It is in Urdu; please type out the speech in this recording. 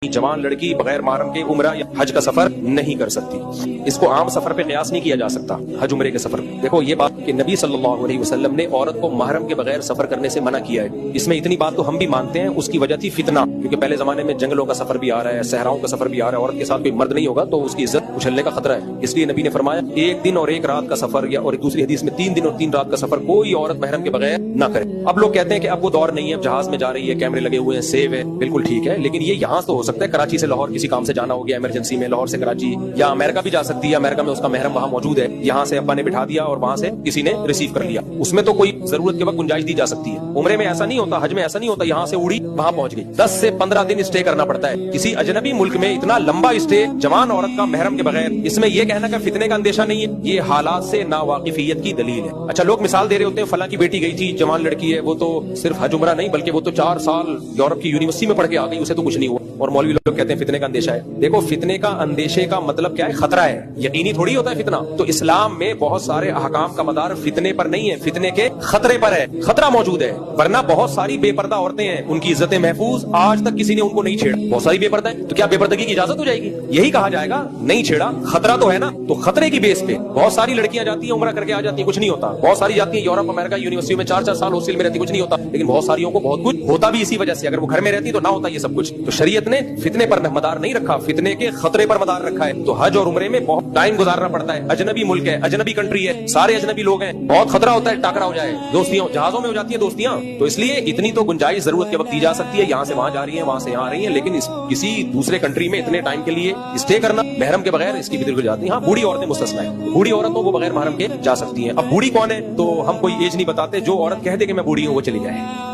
جوان لڑکی بغیر محرم کے عمرہ یا حج کا سفر نہیں کر سکتی۔ اس کو عام سفر پہ قیاس نہیں کیا جا سکتا، حج عمرے کے سفر پہ۔ دیکھو یہ بات کہ نبی صلی اللہ علیہ وسلم نے عورت کو محرم کے بغیر سفر کرنے سے منع کیا ہے، اس میں اتنی بات تو ہم بھی مانتے ہیں، اس کی وجہ تھی فتنہ، کیونکہ پہلے زمانے میں جنگلوں کا سفر بھی آ رہا ہے، صحراؤں کا سفر بھی آ رہا ہے، عورت کے ساتھ کوئی مرد نہیں ہوگا تو اس کی عزت اچھلنے کا خطرہ ہے، اس لیے نبی نے فرمایا ایک دن اور ایک رات کا سفر، یا اور دوسری حدیث میں 3 دن اور 3 رات کا سفر کوئی عورت محرم کے بغیر نہ کرے۔ اب لوگ کہتے ہیں کہ اب وہ دور نہیں ہے، اب جہاز میں جا رہی ہے، کیمرے لگے ہوئے ہیں، سیو ہے، بالکل ٹھیک ہے، لیکن یہ یہاں تو ہو سکتا ہے، کراچی سے لاہور کسی کام سے جانا ہو گیا ایمرجنسی میں، لاہور سے کراچی یا امریکہ بھی جا سکتی ہے، امریکہ میں اس کا محرم وہاں موجود ہے، یہاں سے ابا نے بٹھا دیا اور وہاں سے کسی نے ریسیو کر لیا، اس میں تو کوئی ضرورت کے وقت گنجائش دی جا سکتی ہے۔ عمرے میں ایسا نہیں ہوتا، حج میں ایسا نہیں ہوتا، یہاں سے اڑی وہاں پہنچ گئی، 10 سے 15 دن اسٹے کرنا پڑتا ہے کسی اجنبی ملک میں، اتنا لمبا اسٹے جوان عورت کا محرم کے بغیر، اس میں یہ کہنا کہ فتنے کا اندیشہ نہیں ہے، یہ حالات سے ناواقفیت کی دلیل ہے۔ اچھا لوگ مثال دے رہے ہوتے ہیں فلاں کی بیٹی گئی تھی، جوان لڑکی ہے، وہ تو صرف حج عمرہ نہیں بلکہ وہ تو 4 سال یورپ کی یونیورسٹی میں پڑھ کے آ گئی، اسے تو کچھ نہیں ہوا، اور مولوی لوگ کہتے ہیں فتنے کا اندیشہ ہے۔ دیکھو فتنے کا اندیشے کا مطلب کیا ہے؟ خطرہ ہے، یقینی تھوڑی ہوتا ہے فتنہ۔ تو اسلام میں بہت سارے احکام کا مدار فتنے پر نہیں ہے، فتنے کے خطرے پر ہے، خطرہ موجود ہے، ورنہ بہت ساری بے پردہ عورتیں ہیں، ان کی عزتیں محفوظ، آج تک کسی نے ان کو نہیں چھیڑا، بہت ساری بے پردہ ہیں، تو کیا بے پردگی کی اجازت ہو جائے گی؟ یہی کہا جائے گا نہیں چھیڑا، خطرہ تو ہے نا، تو خطرے کی بیس پہ بہت ساری لڑکیاں جاتی ہیں، عمرہ کر کے آ جاتی ہیں، کچھ نہیں ہوتا، بہت ساری جاتی ہیں یورپ امریکہ یونیورسٹی میں 4 سال ہاسٹل میں رہتی، کچھ نہیں ہوتا، لیکن بہت ساریوں کو بہت کچھ ہوتا بھی اسی وجہ سے، اگر وہ گھر میں رہتی تو نہ ہوتا یہ سب کچھ۔ تو شریعت نے فتنے پر مدار نہیں رکھا، فتنے کے خطرے پر مدار رکھا ہے۔ تو حج اور عمرے میں بہت ٹائم گزارنا پڑتا ہے، اجنبی ملک ہے، اجنبی کنٹری ہے، سارے اجنبی لوگ ہیں، بہت خطرہ ہوتا ہے ٹاکرا ہو جائے، دوستیاں جہازوں میں ہو جاتی ہیں دوستیاں، تو اس لیے اتنی تو گنجائش ضرورت کے وقت دی جا سکتی ہے، یہاں سے وہاں جا رہی ہیں، وہاں سے یہاں آ رہی ہیں، لیکن کسی دوسرے کنٹری میں اتنے ٹائم کے لیے اسٹے کرنا محرم کے بغیر، اس کی بھی دل جاتی ہے۔ ہاں بوڑھی عورتیں مستثنا ہیں، بوڑھی عورتوں کو بغیر محرم کے جا سکتی ہیں۔ اب بوڑھی کون ہے تو ہم کوئی ایج نہیں بتاتے، جو عورت کہہ دے کہ میں بوڑھی ہوں وہ چلی جائے۔